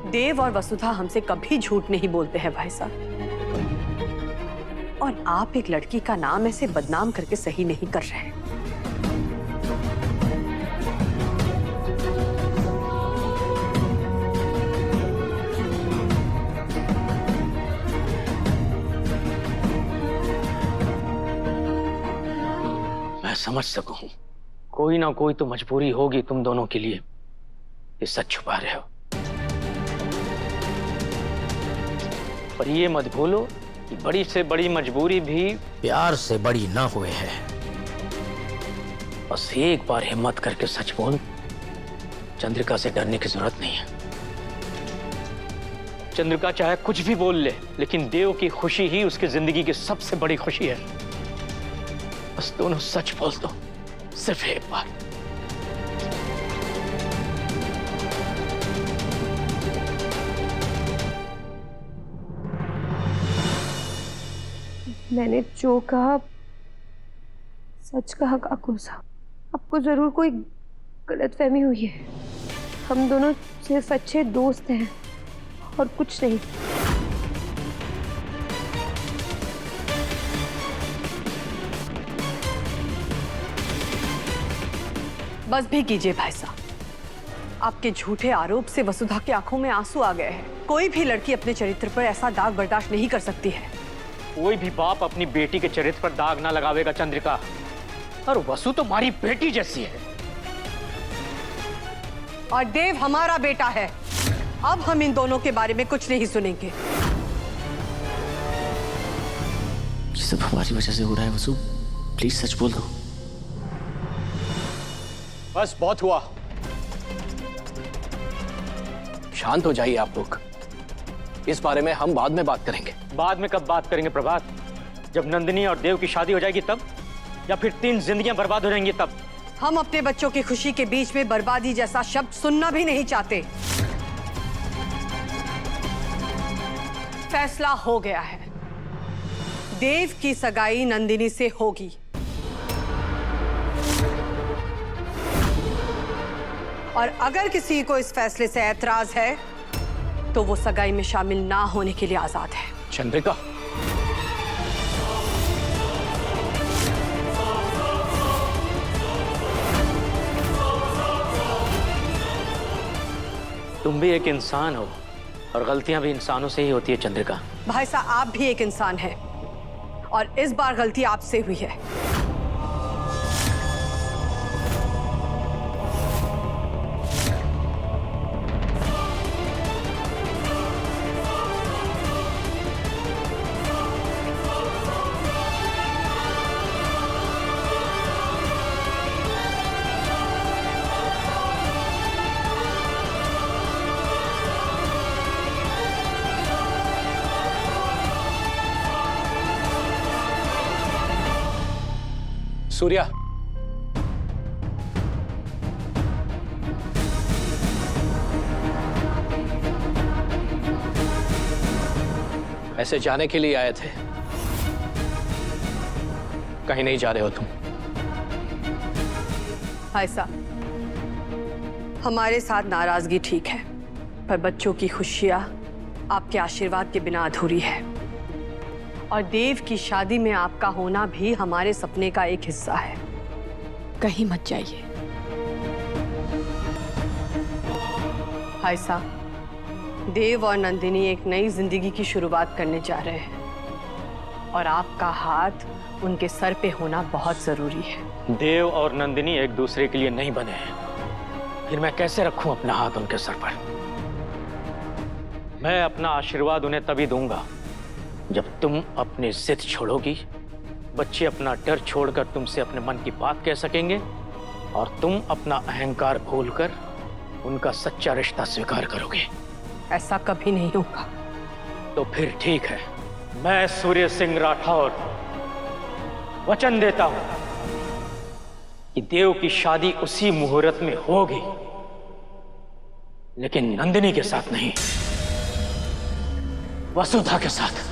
देव और वसुधा हमसे कभी झूठ नहीं बोलते हैं भाई साहब, और आप एक लड़की का नाम ऐसे बदनाम करके सही नहीं कर रहे हैं। मैं समझ सकूं, कोई ना कोई तो मजबूरी होगी तुम दोनों के लिए, ये सच छुपा रहे हो। पर ये मत भूलो कि बड़ी से बड़ी मजबूरी भी प्यार से बड़ी ना हुए है। बस एक बार हिम्मत करके सच बोल, चंद्रिका से डरने की जरूरत नहीं है। चंद्रिका चाहे कुछ भी बोल ले, लेकिन देव की खुशी ही उसकी जिंदगी की सबसे बड़ी खुशी है। बस दोनों सच बोल दो, सिर्फ एक बार। मैंने जो कहा सच कहा काकू साहब। आपको जरूर कोई गलतफहमी हुई है। हम दोनों सिर्फ अच्छे दोस्त हैं और कुछ नहीं। बस भी कीजिए भाई साहब, आपके झूठे आरोप से वसुधा की आंखों में आंसू आ गए हैं। कोई भी लड़की अपने चरित्र पर ऐसा दाग बर्दाश्त नहीं कर सकती है। कोई भी बाप अपनी बेटी के चरित्र पर दाग ना लगावेगा चंद्रिका, और वसु तो हमारी बेटी जैसी है। और देव हमारा बेटा है। अब हम इन दोनों के बारे में कुछ नहीं सुनेंगे। ये सब हमारी वजह से हो रहा है वसु, प्लीज सच बोल दो। बस बहुत हुआ, शांत हो जाइए आप लोग। इस बारे में हम बाद में बात करेंगे। बाद में कब बात करेंगे प्रभात? जब नंदिनी और देव की शादी हो जाएगी तब, या फिर 3 जिंदगियां बर्बाद हो जाएंगी तब? हम अपने बच्चों की खुशी के बीच में बर्बादी जैसा शब्द सुनना भी नहीं चाहते। फैसला हो गया है, देव की सगाई नंदिनी से होगी। और अगर किसी को इस फैसले से ऐतराज है तो वो सगाई में शामिल ना होने के लिए आजाद है। चंद्रिका, तुम भी एक इंसान हो और गलतियां भी इंसानों से ही होती है चंद्रिका। भाई साहब, आप भी एक इंसान हैं और इस बार गलती आपसे हुई है। सूर्या, ऐसे जाने के लिए आए थे? कहीं नहीं जा रहे हो तुम? भाई साहब, हमारे साथ नाराजगी ठीक है, पर बच्चों की खुशियां आपके आशीर्वाद के बिना अधूरी है। और देव की शादी में आपका होना भी हमारे सपने का एक हिस्सा है। कहीं मत जाइए। भाई साहब, देव और नंदिनी एक नई जिंदगी की शुरुआत करने जा रहे हैं और आपका हाथ उनके सर पे होना बहुत जरूरी है। देव और नंदिनी एक दूसरे के लिए नहीं बने हैं, फिर मैं कैसे रखूं अपना हाथ उनके सर पर? मैं अपना आशीर्वाद उन्हें तभी दूंगा जब तुम अपनी जिद छोड़ोगी, बच्चे अपना डर छोड़कर तुमसे अपने मन की बात कह सकेंगे और तुम अपना अहंकार भूलकर उनका सच्चा रिश्ता स्वीकार करोगे। ऐसा कभी नहीं होगा। तो फिर ठीक है, मैं सूर्य सिंह राठौर वचन देता हूं कि देव की शादी उसी मुहूर्त में होगी, लेकिन नंदिनी के साथ नहीं, वसुधा के साथ।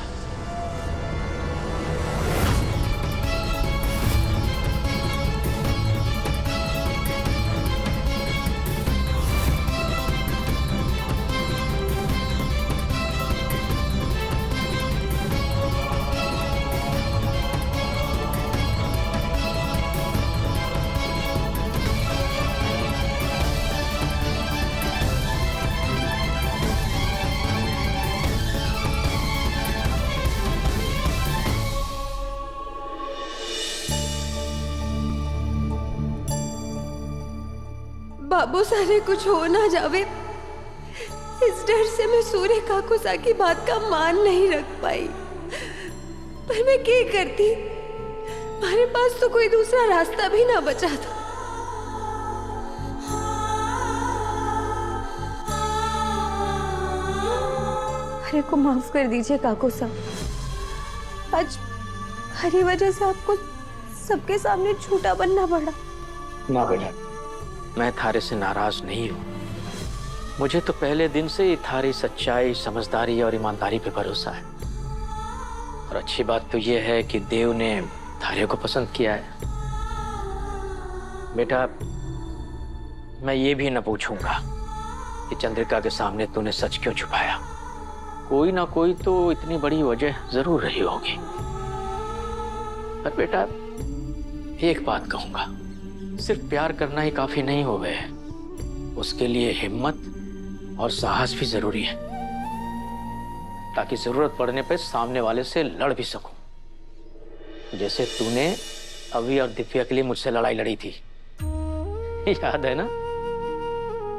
बाबू सारे कुछ हो ना जावे, इस डर से मैं सूर्य काकुसा की बात का मान नहीं रख पाई। पर मैं क्या करती, हमारे पास तो कोई दूसरा रास्ता भी ना बचा था। अरे को माफ कर दीजिए काकुसा, आज हरी वजह से आपको सबके सामने झूठा बनना पड़ा। ना बेटा, मैं थारे से नाराज नहीं हूँ। मुझे तो पहले दिन से ही थारी सच्चाई, समझदारी और ईमानदारी पे भरोसा है। और अच्छी बात तो यह है कि देव ने थारे को पसंद किया है। बेटा, मैं ये भी न पूछूंगा कि चंद्रिका के सामने तूने सच क्यों छुपाया। कोई ना कोई तो इतनी बड़ी वजह जरूर रही होगी। पर बेटा, एक बात कहूंगा, सिर्फ प्यार करना ही काफी नहीं हो गए, उसके लिए हिम्मत और साहस भी जरूरी है, ताकि जरूरत पड़ने पर सामने वाले से लड़ भी सकूं। जैसे तूने अभी और दिव्या के लिए मुझसे लड़ाई लड़ी थी, याद है ना?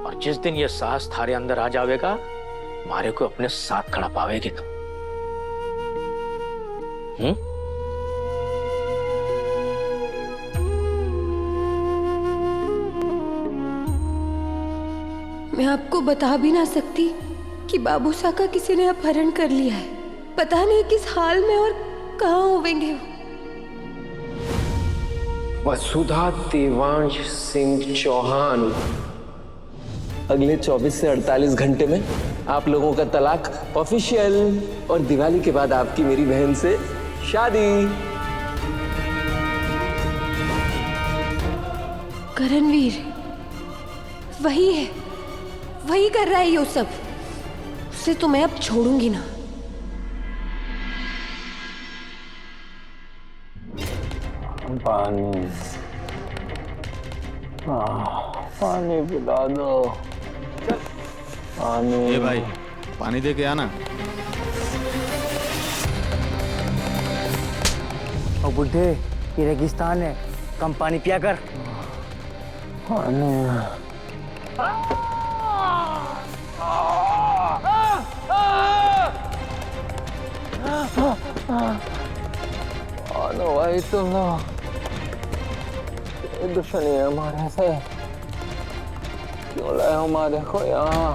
और जिस दिन यह साहस थारे अंदर आ जाएगा, मारे को अपने साथ खड़ा पावेगी तुम। मैं आपको बता भी ना सकती कि बाबूसा का किसी ने अपहरण कर लिया है। पता नहीं किस हाल में और कहाँ होवेंगे वो। वसुधा देवांश सिंह चौहान, अगले 24 से 48 घंटे में आप लोगों का तलाक ऑफिशियल, और दिवाली के बाद आपकी मेरी बहन से शादी। करणवीर वही है, वही कर रहा है ये सब। उसे तो मैं अब छोड़ूंगी ना। पानी, पानी पिला दो। पानी। ए भाई, पानी दे के आना। ओ बुड्ढे, ये रेगिस्तान है, कम पानी पिया कर। पानी। भाई तो लो, दुश्मनी है हमारे से, क्यों लाए हमारे को यहाँ?